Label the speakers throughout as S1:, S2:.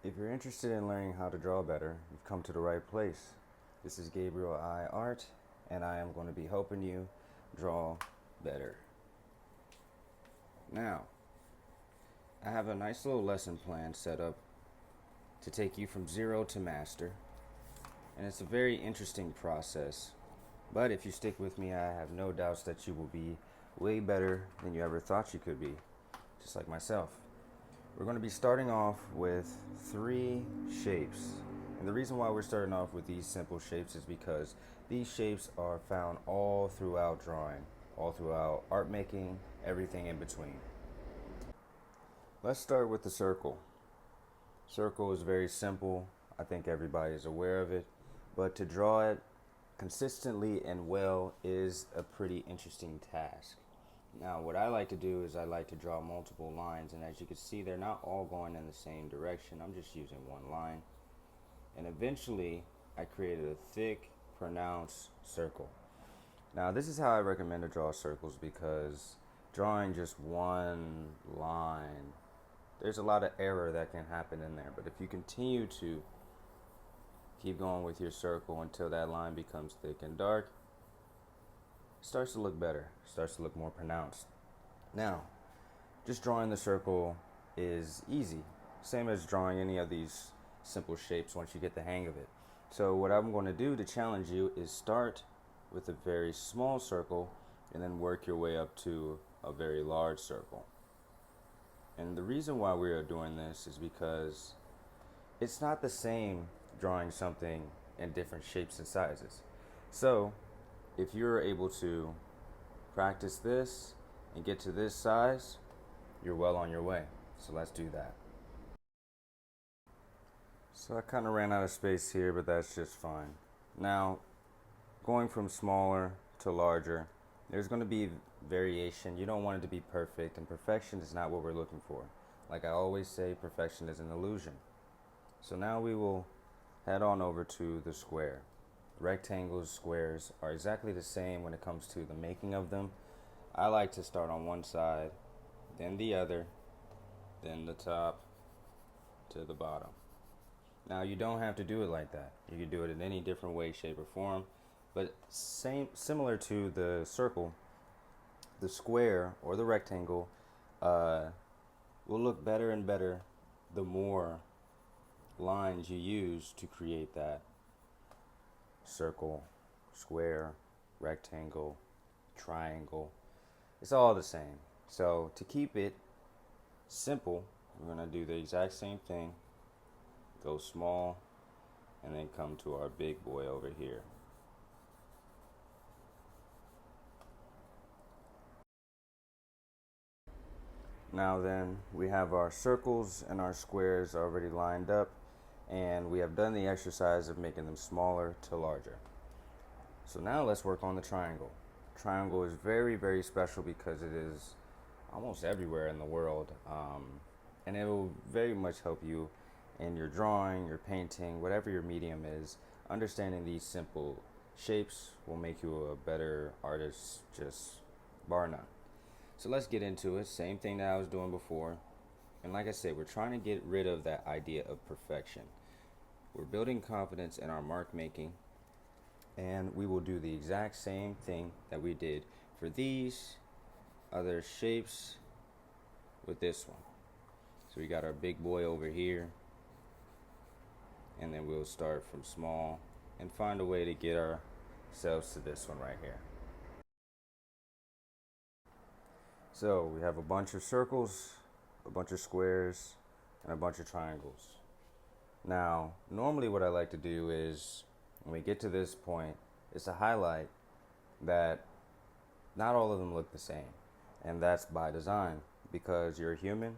S1: If you're interested in learning how to draw better, you've come to the right place. This is Gabriel I. Art, and I am going to be helping you draw better. Now, I have a nice little lesson plan set up to take you from zero to master, and it's a very interesting process. But if you stick with me, I have no doubts that you will be way better than you ever thought you could be, just like myself. We're going to be starting off with 3 shapes. And the reason why we're starting off with these simple shapes is because these shapes are found all throughout drawing, all throughout art making, everything in between. Let's start with the circle. Circle is very simple. I think everybody is aware of it. But to draw it consistently and well is a pretty interesting task. Now, what I like to do is I like to draw multiple lines, and as you can see, they're not all going in the same direction. I'm just using one line. And eventually, I created a thick, pronounced circle. Now, this is how I recommend to draw circles because drawing just one line, there's a lot of error that can happen in there. But if you continue to keep going with your circle until that line becomes thick and dark, it starts to look better, starts to look more pronounced. Now, just drawing the circle is easy, same as drawing any of these simple shapes once you get the hang of it. So what I'm going to do to challenge you is start with a very small circle and then work your way up to a very large circle. And the reason why we are doing this is because it's not the same drawing something in different shapes and sizes. So if you're able to practice this and get to this size, you're well on your way. So let's do that. So I kind of ran out of space here, but that's just fine. Now, going from smaller to larger, there's going to be variation. You don't want it to be perfect, and perfection is not what we're looking for. Like I always say, perfection is an illusion. So now we will head on over to the square. Rectangles, squares are exactly the same when it comes to the making of them. I like to start on one side, then the other, then the top to the bottom. Now you don't have to do it like that. You can do it in any different way, shape, or form. But similar to the circle, the square or the rectangle will look better and better the more lines you use to create that circle, square, rectangle, triangle. It's all the same. So to keep it simple, we're going to do the exact same thing. Go small and then come to our big boy over here. Now then, we have our circles and our squares already lined up, and we have done the exercise of making them smaller to larger. So now let's work on the triangle. Triangle is very, very special because it is almost everywhere in the world, and it will very much help you in your drawing, your painting, whatever your medium is. Understanding these simple shapes will make you a better artist, just bar none. So let's get into it. Same thing that I was doing before. And like I said, we're trying to get rid of that idea of perfection. We're building confidence in our mark making, and we will do the exact same thing that we did for these other shapes with this one. So we got our big boy over here, and then we'll start from small and find a way to get ourselves to this one right here. So we have a bunch of circles, a bunch of squares, and a bunch of triangles. Now, normally what I like to do is, when we get to this point, is to highlight that not all of them look the same. And that's by design, because you're a human,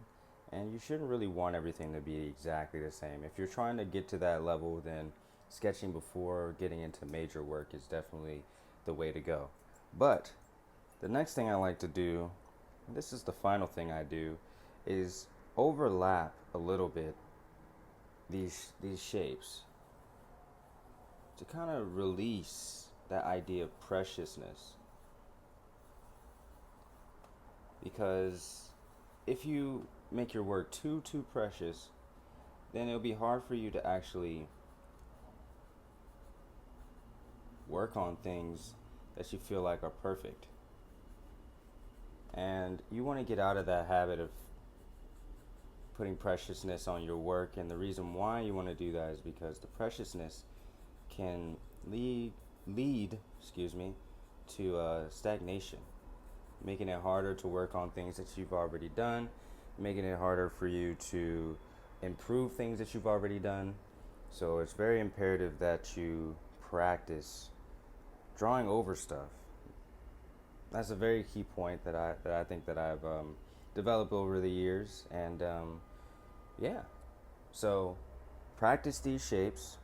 S1: and you shouldn't really want everything to be exactly the same. If you're trying to get to that level, then sketching before getting into major work is definitely the way to go. But the next thing I like to do, and this is the final thing I do, is overlap a little bit these shapes to kind of release that idea of preciousness. Because if you make your work too precious, then it'll be hard for you to actually work on things that you feel like are perfect. And you want to get out of that habit of putting preciousness on your work. And the reason why you want to do that is because the preciousness can lead to stagnation, making it harder to work on things that you've already done, making it harder for you to improve things that you've already done. So it's very imperative that you practice drawing over stuff. That's a very key point that I think that I've developed over the years, and yeah. So practice these shapes,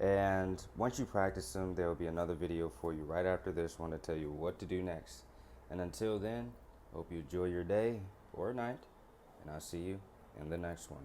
S1: and once you practice them, there will be another video for you right after this one to tell you what to do next. And until then, hope you enjoy your day or night, and I'll see you in the next one.